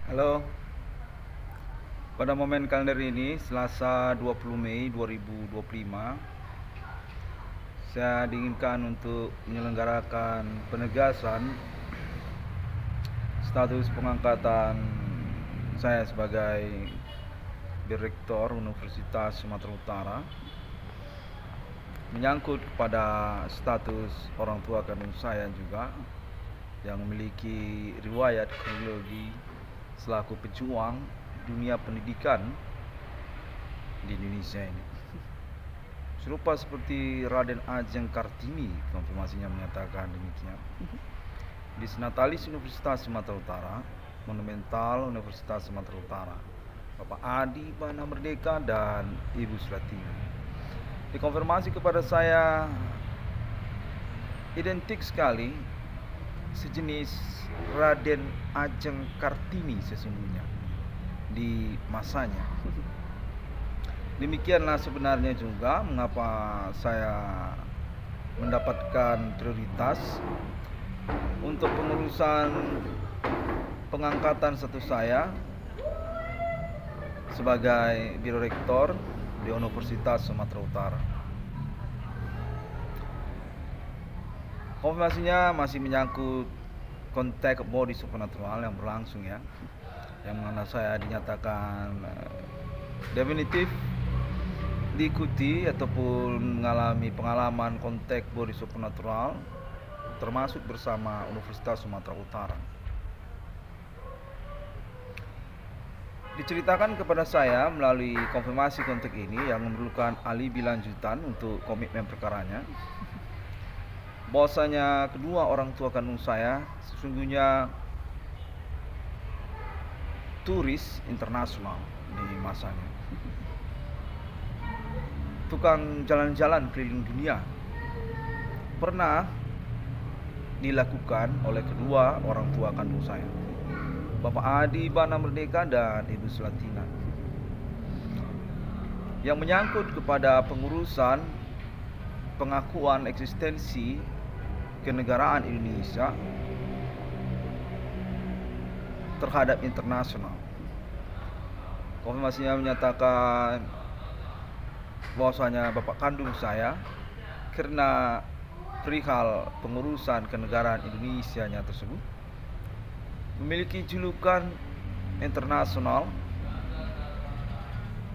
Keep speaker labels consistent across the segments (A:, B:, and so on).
A: Halo, pada momen kalender ini, Selasa 20 Mei 2025, saya diinginkan untuk menyelenggarakan penegasan status pengangkatan saya sebagai Direktur Universitas Sumatera Utara, menyangkut kepada status orang tua kandung saya juga yang memiliki riwayat kronologi selaku pejuang dunia pendidikan di Indonesia ini. Serupa seperti Raden Ajeng Kartini, konfirmasinya menyatakan demikian. Disnatalis Universitas Sumatera Utara, Monumental Universitas Sumatera Utara, Bapak Adi Bana Merdeka dan Ibu Sulatini. Dikonfirmasi kepada saya identik sekali sejenis Raden Ajeng Kartini sesungguhnya di masanya. Demikianlah sebenarnya juga mengapa saya mendapatkan prioritas untuk pengurusan pengangkatan status saya sebagai Biro Rektor di Universitas Sumatera Utara. Konfirmasinya masih menyangkut konteks body supernatural yang berlangsung ya, yang mana saya dinyatakan definitif diikuti ataupun mengalami pengalaman konteks body supernatural termasuk bersama Universitas Sumatera Utara. Diceritakan kepada saya melalui konfirmasi konteks ini yang memerlukan alibi lanjutan untuk komitmen perkaranya, bahwasanya kedua orang tua kandung saya sesungguhnya turis internasional di masanya, tukang jalan-jalan keliling dunia, pernah dilakukan oleh kedua orang tua kandung saya, Bapak Adi Bana Merdeka dan Ibu Sulatina, yang menyangkut kepada pengurusan pengakuan eksistensi kenegaraan Indonesia terhadap internasional. Konfirmasinya menyatakan bahwasanya bapak kandung saya karena perihal pengurusan kenegaraan Indonesianya tersebut memiliki julukan internasional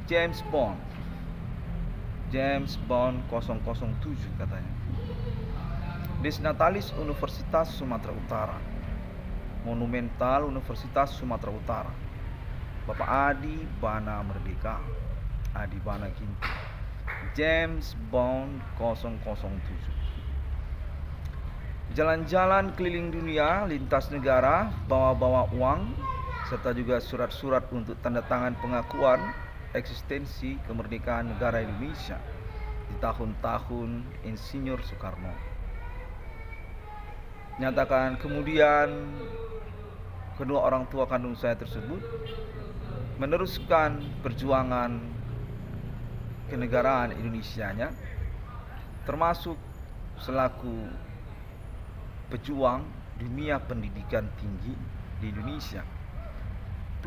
A: James Bond 007 katanya. Disnatalis Universitas Sumatera Utara, Monumental Universitas Sumatera Utara, Bapak Adi Bana Merdeka, Adi Bana Ginting, James Bond 007. Jalan-jalan keliling dunia, lintas negara, bawa-bawa uang, serta juga surat-surat untuk tanda tangan pengakuan eksistensi kemerdekaan negara Indonesia di tahun-tahun Insinyur Soekarno. Nyatakan kemudian kedua orang tua kandung saya tersebut meneruskan perjuangan kenegaraan Indonesianya, termasuk selaku pejuang dunia pendidikan tinggi di Indonesia,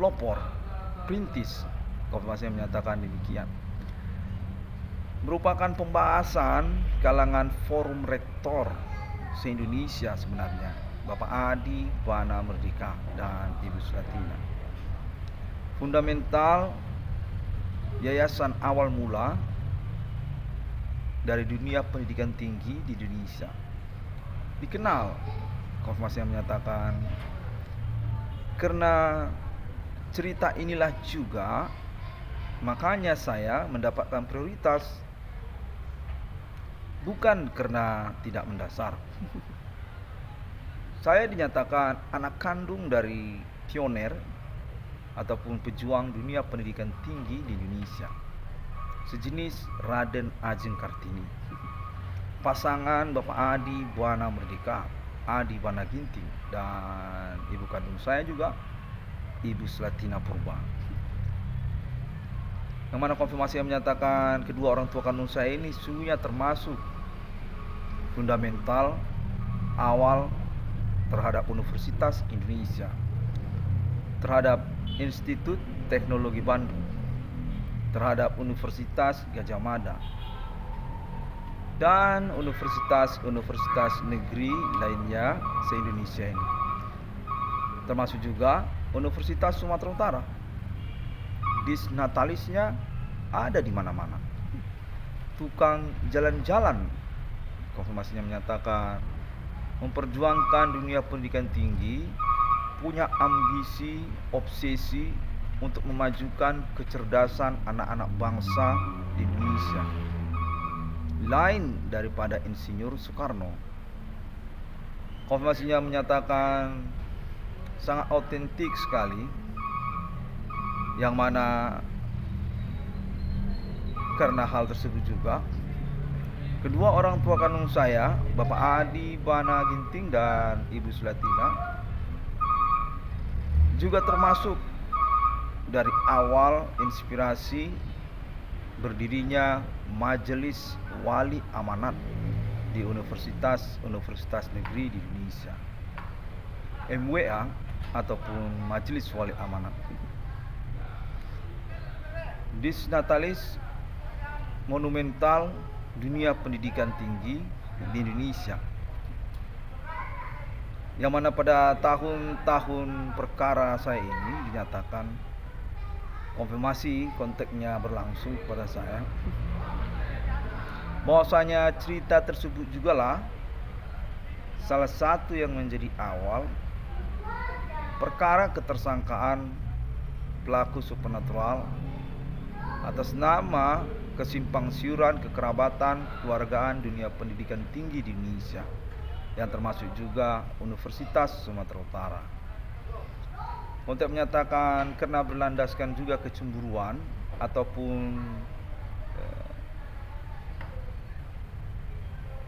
A: pelopor, perintis. Konfirmasi menyatakan demikian. Merupakan pembahasan kalangan forum rektor se-Indonesia sebenarnya, Bapak Adi Bana Merdeka dan Ibu Sulatina. Fundamental yayasan awal mula dari dunia pendidikan tinggi di Indonesia. Dikenal, konfirmasi yang menyatakan, karena cerita inilah juga makanya saya mendapatkan prioritas, bukan karena tidak mendasar. Saya dinyatakan anak kandung dari pioner ataupun pejuang dunia pendidikan tinggi di Indonesia, sejenis Raden Ajeng Kartini, pasangan Bapak Adi Bana Merdeka, Adi Bana Ginting, dan ibu kandung saya juga Ibu Sulatina Purba. Yang mana konfirmasi yang menyatakan kedua orang tua kandung saya ini sungguhnya termasuk fundamental awal terhadap Universitas Indonesia, terhadap Institut Teknologi Bandung terhadap Universitas Gadjah Mada dan universitas-universitas negeri lainnya se-Indonesia ini, termasuk juga Universitas Sumatera Utara. Disnatalisnya ada di mana-mana. Tukang jalan-jalan, konfirmasinya menyatakan memperjuangkan dunia pendidikan tinggi, punya ambisi, obsesi untuk memajukan kecerdasan anak-anak bangsa di Indonesia, lain daripada Insinyur Soekarno. Konfirmasinya menyatakan sangat autentik sekali, yang mana karena hal tersebut juga kedua orang tua kandung saya, Bapak Adi Bana Ginting dan Ibu Sulatina, juga termasuk dari awal inspirasi berdirinya Majelis Wali Amanat di universitas-universitas negeri di Indonesia, MWA ataupun Majelis Wali Amanat. Disnatalis monumental dunia pendidikan tinggi di Indonesia, yang mana pada tahun-tahun perkara saya ini dinyatakan konfirmasi kontaknya berlangsung kepada saya, bahwasanya cerita tersebut jugalah salah satu yang menjadi awal perkara ketersangkaan pelaku supernatural atas nama kesimpangsiuran kekerabatan keluargaan dunia pendidikan tinggi di Indonesia, yang termasuk juga Universitas Sumatera Utara. Untuk menyatakan karena berlandaskan juga kecemburuan ataupun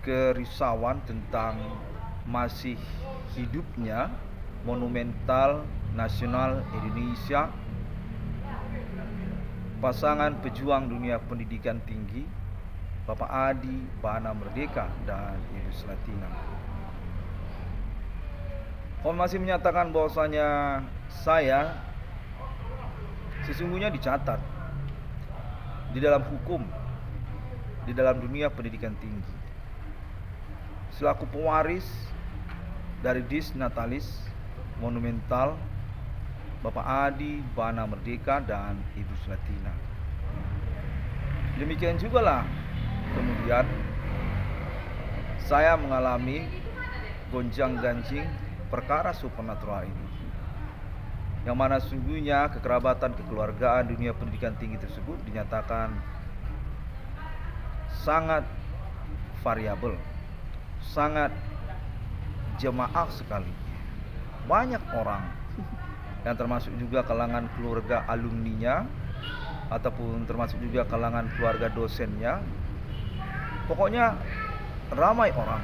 A: kerisauan tentang masih hidupnya monumental nasional Indonesia, pasangan pejuang dunia pendidikan tinggi Bapak Adi Bana Merdeka dan Ibu Sulatina. Masih menyatakan bahwasanya saya sesungguhnya dicatat di dalam hukum, di dalam dunia pendidikan tinggi, selaku pewaris dari Disnatalis monumental Bapak Adi Bana Merdeka dan Ibu Sulatina. Demikian juga lah kemudian saya mengalami gonjang-ganjing perkara supernatural ini, yang mana sungguhnya kekerabatan kekeluargaan dunia pendidikan tinggi tersebut dinyatakan sangat variabel, sangat jemaah sekali. Banyak orang yang termasuk juga kalangan keluarga alumninya ataupun termasuk juga kalangan keluarga dosennya, pokoknya ramai orang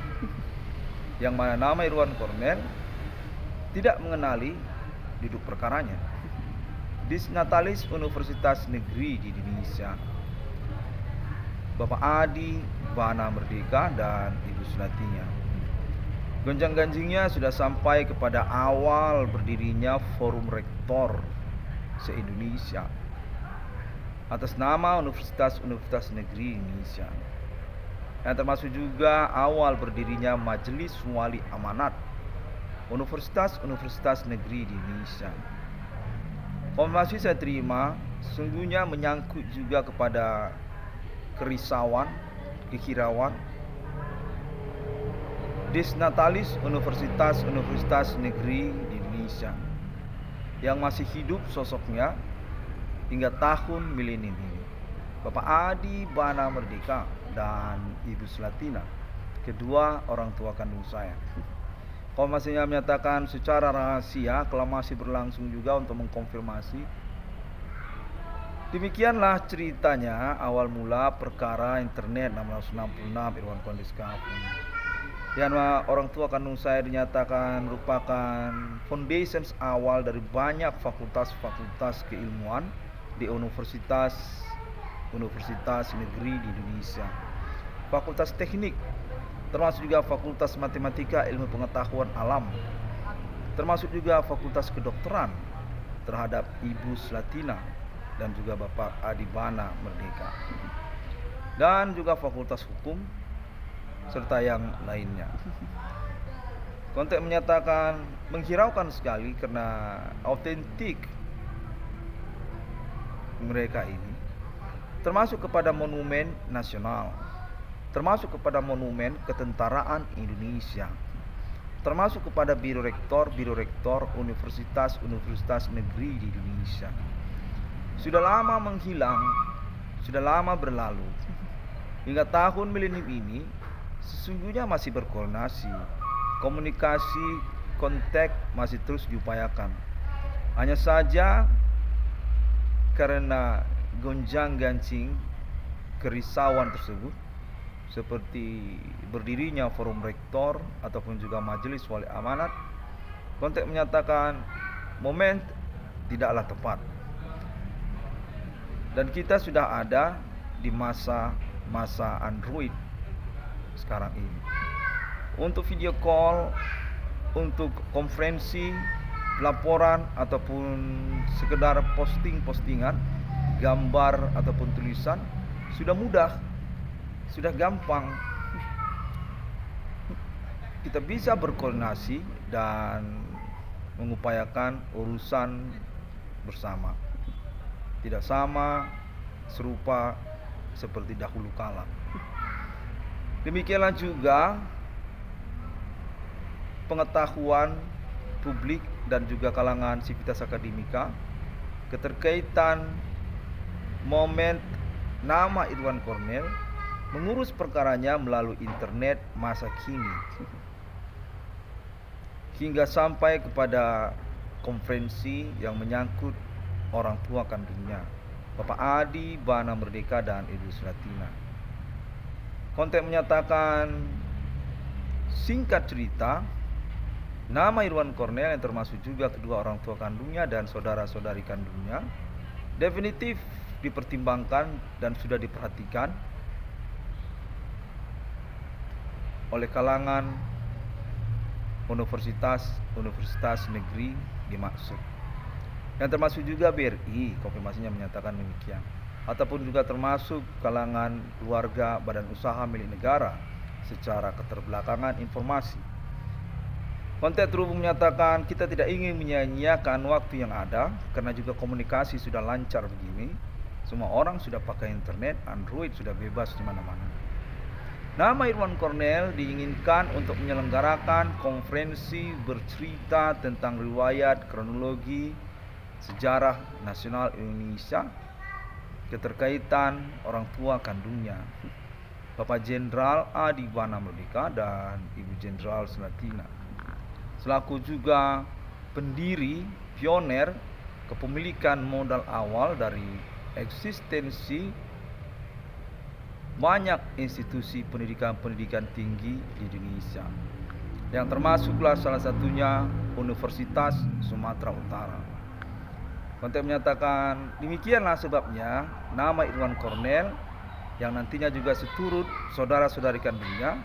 A: yang mana nama Irwan Kornel tidak mengenali duduk perkaranya. Disnatalis Universitas Negeri di Indonesia, Bapak Adi Bana Merdeka dan Ibu Sulatina. Gonjang-ganjingnya sudah sampai kepada awal berdirinya Forum Rektor se-Indonesia atas nama Universitas-Universitas Negeri Indonesia, yang termasuk juga awal berdirinya Majelis Wali Amanat Universitas-Universitas Negeri di Indonesia. Konfirmasi saya terima sungguhnya menyangkut juga kepada kerisauan, kehirauan Disnatalis Universitas-Universitas Negeri di Indonesia yang masih hidup sosoknya hingga tahun milenium ini, Bapak Adi Bana Merdeka dan Ibu Sulatina, kedua orang tua kandung saya. Konfirmasinya menyatakan secara rahasia, masih berlangsung juga untuk mengkonfirmasi. Demikianlah ceritanya awal mula perkara internet 666 Irwan Kondeska, yang orang tua kandung saya dinyatakan merupakan foundations awal dari banyak fakultas-fakultas keilmuan di universitas negeri di Indonesia. Fakultas teknik, termasuk juga fakultas matematika ilmu pengetahuan alam, termasuk juga fakultas kedokteran, terhadap Ibu Slatina dan juga Bapak Adi Bana Merdeka, dan juga Fakultas Hukum serta yang lainnya. Kontek menyatakan menghiraukan sekali karena autentik mereka ini termasuk kepada monumen nasional, termasuk kepada monumen ketentaraan Indonesia, termasuk kepada biro rektor universitas negeri di Indonesia. Sudah lama menghilang, sudah lama berlalu. Hingga tahun milenium ini sesungguhnya masih berkoordinasi, komunikasi, kontak masih terus diupayakan. Hanya saja karena gonjang-ganjing kerisauan tersebut, seperti berdirinya forum rektor ataupun juga majelis wali amanat, kontek menyatakan momen tidaklah tepat. Dan kita sudah ada di masa Android sekarang ini. Untuk video call, untuk konferensi, laporan ataupun sekedar postingan, gambar ataupun tulisan sudah mudah, sudah gampang. Kita bisa berkoordinasi dan mengupayakan urusan bersama. Tidak sama serupa seperti dahulu kala. Demikianlah juga pengetahuan publik dan juga kalangan sivitas akademika keterkaitan momen nama Irwan Cornell mengurus perkaranya melalui internet masa kini, hingga sampai kepada konferensi yang menyangkut orang tua kandungnya, Bapak Adi Bana Merdeka dan Ibu Slatina. Kontek menyatakan, singkat cerita, nama Irwan Cornell yang termasuk juga kedua orang tua kandungnya dan saudara-saudari kandungnya definitif dipertimbangkan dan sudah diperhatikan oleh kalangan universitas negeri dimaksud, yang termasuk juga BRI. Konfirmasinya menyatakan demikian, ataupun juga termasuk kalangan keluarga badan usaha milik negara secara keterbelakangan informasi. Kontek terhubung menyatakan kita tidak ingin menyia-nyiakan waktu yang ada, karena juga komunikasi sudah lancar begini, semua orang sudah pakai internet, Android sudah bebas di mana-mana. Nama Irwan Cornell diinginkan untuk menyelenggarakan konferensi bercerita tentang riwayat kronologi sejarah nasional Indonesia, keterkaitan orang tua kandungnya, Bapak Jenderal Adi Bana Merdeka dan Ibu Jenderal Slatina, selaku juga pendiri pioner kepemilikan modal awal dari eksistensi banyak institusi pendidikan tinggi di Indonesia, yang termasuklah salah satunya Universitas Sumatera Utara. Kontek menyatakan demikianlah sebabnya nama Irwan Cornell yang nantinya juga seturut saudara-saudari kandungnya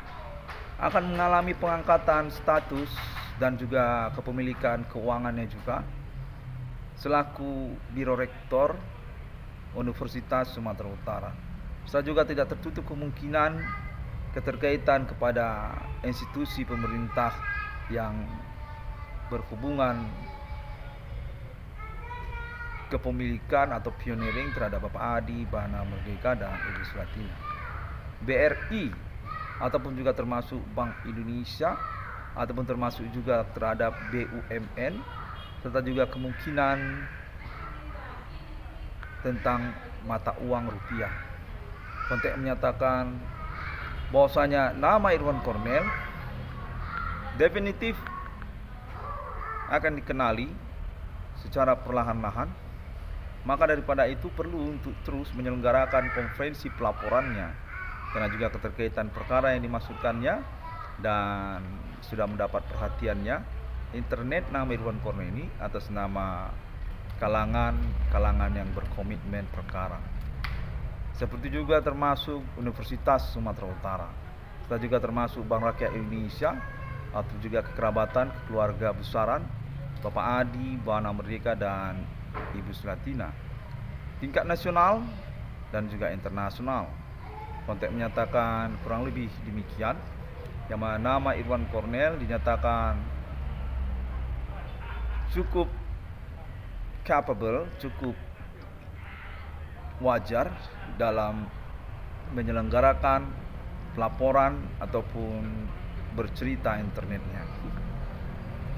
A: akan mengalami pengangkatan status dan juga kepemilikan keuangannya juga selaku Biro Rektor Universitas Sumatera Utara. Serta juga tidak tertutup kemungkinan keterkaitan kepada institusi pemerintah yang berhubungan kepemilikan atau pioneering terhadap Bapak Adi Bana Merdeka dan Ibu Slatina, BRI, ataupun juga termasuk Bank Indonesia, ataupun termasuk juga terhadap BUMN, serta juga kemungkinan tentang mata uang rupiah. Kontek menyatakan bahwasanya nama Irwan Cornell definitif akan dikenali secara perlahan-lahan. Maka daripada itu perlu untuk terus menyelenggarakan konferensi pelaporannya, karena juga keterkaitan perkara yang dimaksudkannya dan sudah mendapat perhatiannya internet nama Irwan Cornell ini atas nama kalangan yang berkomitmen perkara, seperti juga termasuk Universitas Sumatera Utara, serta juga termasuk Bank Rakyat Indonesia, atau juga kekerabatan keluarga besaran Bapak Adi Bana Merdeka dan Ibu Sulatina. Tingkat nasional dan juga internasional. Konteks menyatakan kurang lebih demikian. Yang mana nama Irwan Cornel dinyatakan cukup capable, cukup wajar dalam menyelenggarakan pelaporan ataupun bercerita internetnya.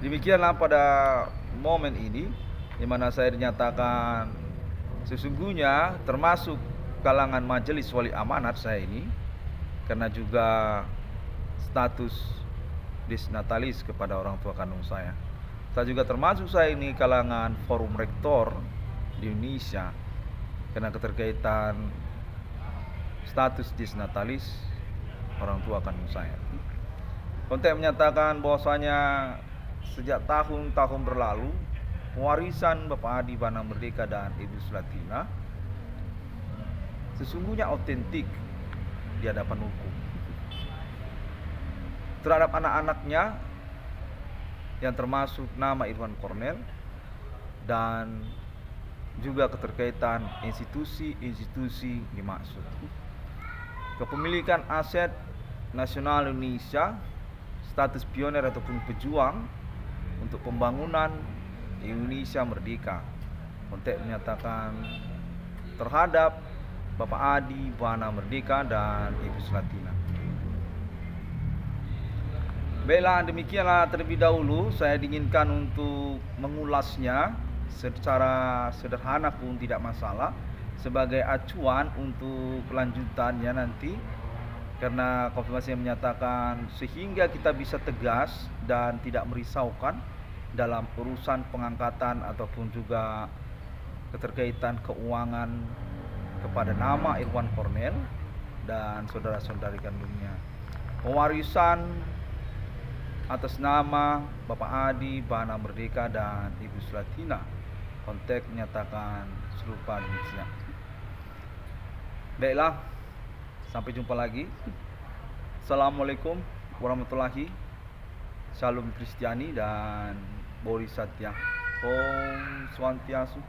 A: Demikianlah pada momen ini, di mana saya dinyatakan sesungguhnya termasuk kalangan majelis wali amanat saya ini, karena juga status disnatalis kepada orang tua kandung saya. Saya juga termasuk saya ini kalangan forum rektor di Indonesia, karena keterkaitan status disnatalis orang tua kandung saya. Konteks menyatakan bahwasanya sejak tahun-tahun berlalu warisan Bapak Adi Bana Merdeka dan Ibu Sulatina sesungguhnya otentik di hadapan hukum terhadap anak-anaknya yang termasuk nama Irwan Cornel dan juga keterkaitan institusi-institusi dimaksud. Kepemilikan aset nasional Indonesia, status pioner ataupun pejuang untuk pembangunan Indonesia merdeka. Konteks menyatakan terhadap Bapak Adi Bana Merdeka dan Ibu Sulatina. Baiklah, demikianlah terlebih dahulu saya diinginkan untuk mengulasnya secara sederhana pun tidak masalah, sebagai acuan untuk kelanjutannya nanti, karena konfirmasi yang menyatakan sehingga kita bisa tegas dan tidak merisaukan dalam urusan pengangkatan ataupun juga keterkaitan keuangan kepada nama Irwan Cornel dan saudara-saudari kandungnya. Pewarisan atas nama Bapak Adi Bana Merdeka dan Ibu Sulatina, konteks menyatakan serupa demikian. Baiklah, sampai jumpa lagi. Assalamualaikum warahmatullahi, Shalom Kristiani dan Boris Satya. Om Swastiastu.